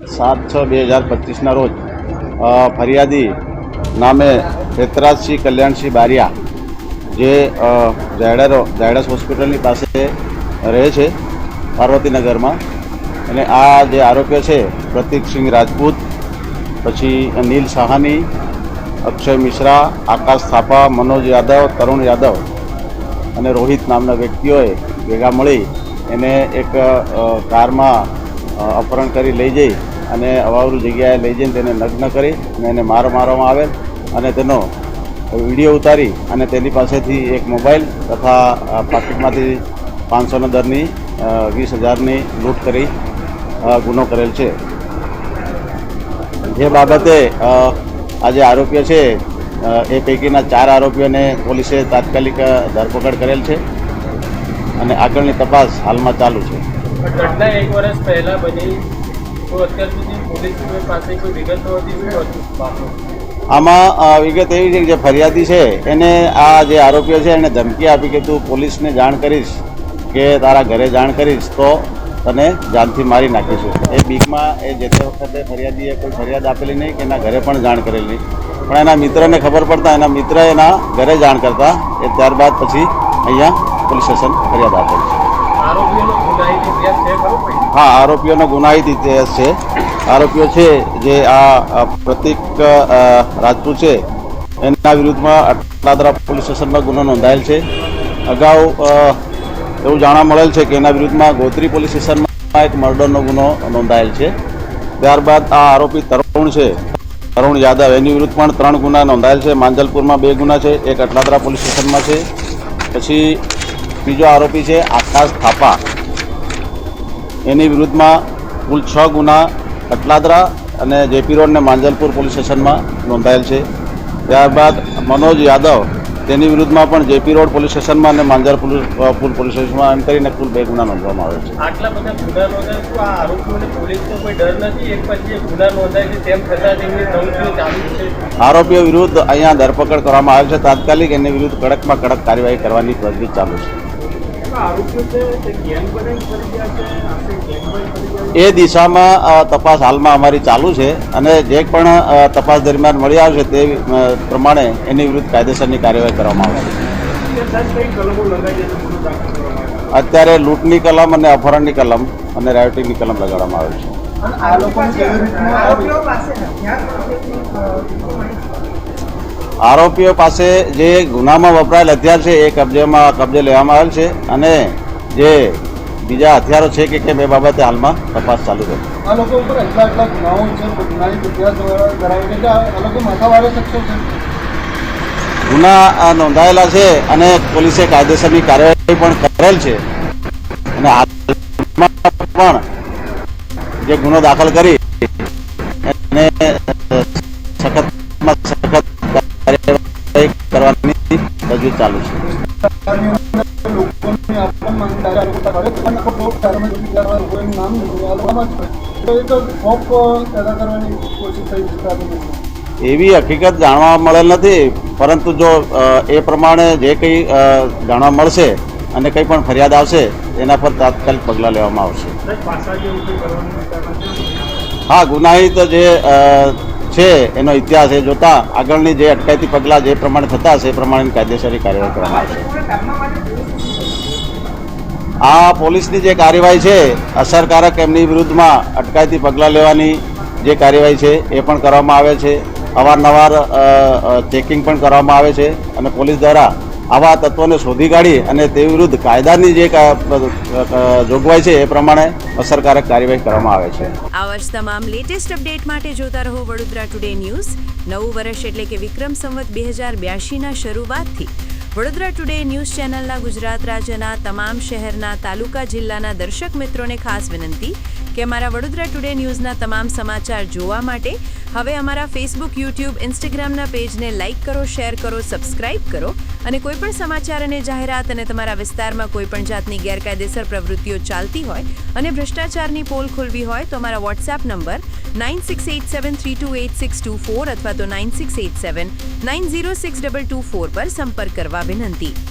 7/6/2025 રોજ ફરિયાદી નામે હેતરાજસિંહ કલ્યાણસિંહ બારિયા જે ઝાયડસ હોસ્પિટલની પાસે રહે છે પાર્વતીનગરમાં, અને આ જે આરોપીઓ છે પ્રતીકસિંહ રાજપૂત, પછી નીલ સાહાની, અક્ષય મિશ્રા, આકાશ થાપા, મનોજ યાદવ, તરુણ યાદવ અને રોહિત નામના વ્યક્તિઓએ ભેગા મળી એને એક કારમાં અપહરણ કરી લઈ જઈ અને અવાવરૂ જગ્યાએ લઈ જઈને તેને નગ્ન કરી અને એને મારવામાં આવેલ અને તેનો વિડીયો ઉતારી અને તેની પાસેથી એક મોબાઈલ તથા પાકીટમાંથી 500ના દરની 20,000ની લૂંટ કરી ગુનો કરેલ છે. જે બાબતે આ જે આરોપીઓ છે એ પૈકીના 4 આરોપીઓને પોલીસે તાત્કાલિક ધરપકડ કરેલ છે અને આગળની તપાસ હાલમાં ચાલુ છે. ઘટના 1 વર્ષ પહેલા બની, તો અત્યાર સુધી પોલીસ પાસે કોઈ વિગતો હતી? આમાં વિગત એવી છે કે જે ફરિયાદી છે એને આ જે આરોપીઓ છે એને ધમકી આપી કે તું પોલીસને જાણ કરીશ કે તારા ઘરે જાણ કરીશ તો તને જાનથી મારી નાખીશું. એ બીકમાં એ જે તે વખતે ફરિયાદીએ કોઈ ફરિયાદ આપેલી નહીં કે એના ઘરે પણ જાણ કરેલી નહીં, પણ એના મિત્રને ખબર પડતા એના મિત્ર એના ઘરે જાણ કરતા એ ત્યારબાદ પછી અહીંયા પોલીસ સ્ટેશન ફરિયાદ આપેલી છે. હા, આરોપીઓનો ગુનાહિત ઇતિહાસ છે. આરોપીઓ છે જે આ પ્રતીક રાજપૂત છે એના વિરુદ્ધમાં અટલાદરા પોલીસ સ્ટેશનમાં ગુનો નોંધાયેલ છે. અગાઉ એવું જાણવા મળેલ છે કે એના વિરુદ્ધમાં ગોત્રી પોલીસ સ્ટેશનમાં એક મર્ડરનો ગુનો નોંધાયેલ છે. ત્યારબાદ આ આરોપી તરુણ છે, તરુણ યાદવ, એની વિરુદ્ધ પણ 3 ગુના નોંધાયેલ છે. માંજલપુરમાં 2 ગુના છે, એક અટલાદરા પોલીસ સ્ટેશનમાં છે. પછી બીજો આરોપી છે આકાશ થાપા, એની વિરુદ્ધમાં કુલ 6 ગુના અટલાદરા અને જેપી રોડ અને માંજલપુર પોલીસ સ્ટેશનમાં નોંધાયેલ છે. ત્યારબાદ મનોજ યાદવ, તેની વિરુદ્ધમાં પણ જેપી રોડ પોલીસ સ્ટેશનમાં અને માંજલપુર પોલીસ સ્ટેશનમાં એમ કરીને કુલ 2 ગુના નોંધવામાં આવે છે. આટલા બધા ગુના નોંધાય તો આ આરોપીઓને પોલીસનો કોઈ ડર નથી? એક પછી એક ગુના નોંધાય છે તેમ છતાં તેમની પ્રવૃત્તિઓ ચાલુ છે. આરોપીઓ વિરુદ્ધ અહીંયા ધરપકડ કરવામાં આવે છે. તાત્કાલિક એની વિરુદ્ધ કડકમાં કડક કાર્યવાહી કરવાની તજવીજ ચાલુ છે. એ દિશામાં તપાસ હાલમાં અમારી ચાલુ છે અને જે પણ તપાસ દરમિયાન મળી આવશે તે પ્રમાણે એની વિરુદ્ધ કાયદેસરની કાર્યવાહી કરવામાં આવશે. અત્યારે લૂંટની કલમ અને અપહરણની કલમ અને રાયોટિંગની કલમ લગાડવામાં આવે છે. આરોપીઓ પાસે જે ગુનામાં વપરાયેલ હથિયાર છે એ કબજે લેવામાં આવેલ છે અને જે બીજા હથિયારો છે કે કેમ એ બાબતે હાલમાં તપાસ ચાલુ છે. આ લોકો ઉપર એટલા ગુનાઓ છે, ગુનાહિત ઇતિહાસ ધરાવે છે, આ લોકો માથાવાળે શખ્સો છે. ગુના નોંધાયેલા છે અને પોલીસે કાયદેસરની કાર્યવાહી પણ કરેલ છે અને હાલમાં પણ જે ગુનો દાખલ કરી અને સખતમાં સખત કાર્યવાહી કરવાની તજવીજ ચાલુ છે. એવી હકીકત જાણવા મળેલ નથી, પરંતુ જો એ પ્રમાણે જે કંઈ જાણવા મળશે અને કંઈ પણ ફરિયાદ આવશે એના પર તાત્કાલિક પગલાં લેવામાં આવશે. હા, ગુનાહિત જે છે એનો ઇતિહાસ એ જોતા આગળની જે અટકાયતી પગલાં જે પ્રમાણે થતા હશે એ પ્રમાણે કાયદેસરની કાર્યવાહી કરવામાં આવશે. આ પોલીસની જે કાર્યવાહી છે અસરકારક એમની વિરુદ્ધમાં અટકાયતી પગલાં લેવાની જે કાર્યવાહી છે એ પણ કરવામાં આવે છે. અવારનવાર ચેકિંગ પણ કરવામાં આવે છે અને પોલીસ દ્વારા આવા તત્વોને શોધી કાઢી અને તે વિરુદ્ધ કાયદાની જે જોગવાઈ છે એ પ્રમાણે અસરકારક કાર્યવાહી કરવામાં આવે છે. આ વર્ષ તમામ લેટેસ્ટ અપડેટ માટે જોતા રહો વડોદરા ટુડે ન્યૂઝ. નવું વર્ષ એટલે કે વિક્રમ સંવત 2082ના શરૂઆતથી વડોદરા ટુડે ન્યૂઝ ચેનલના ગુજરાત રાજ્યના તમામ શહેરના, તાલુકા, જિલ્લાના દર્શક મિત્રોને ખાસ વિનંતી કે અમારા વડોદરા ટુડે ન્યૂઝના તમામ સમાચાર જોવા માટે હવે અમારા ફેસબુક, યુટ્યુબ, ઇન્સ્ટાગ્રામના પેજને લાઇક કરો, શેર કરો, સબસ્ક્રાઇબ કરો અને કોઈપણ સમાચાર અને જાહેરાત અને તમારા વિસ્તારમાં કોઈપણ જાતની ગેરકાયદેસર પ્રવૃત્તિઓ ચાલતી હોય અને ભ્રષ્ટાચારની પોલ ખોલવી હોય તો અમારા વોટ્સએપ નંબર 9687328624 અથવા તો 9687906224 પર સંપર્ક કરવા વિનંતી.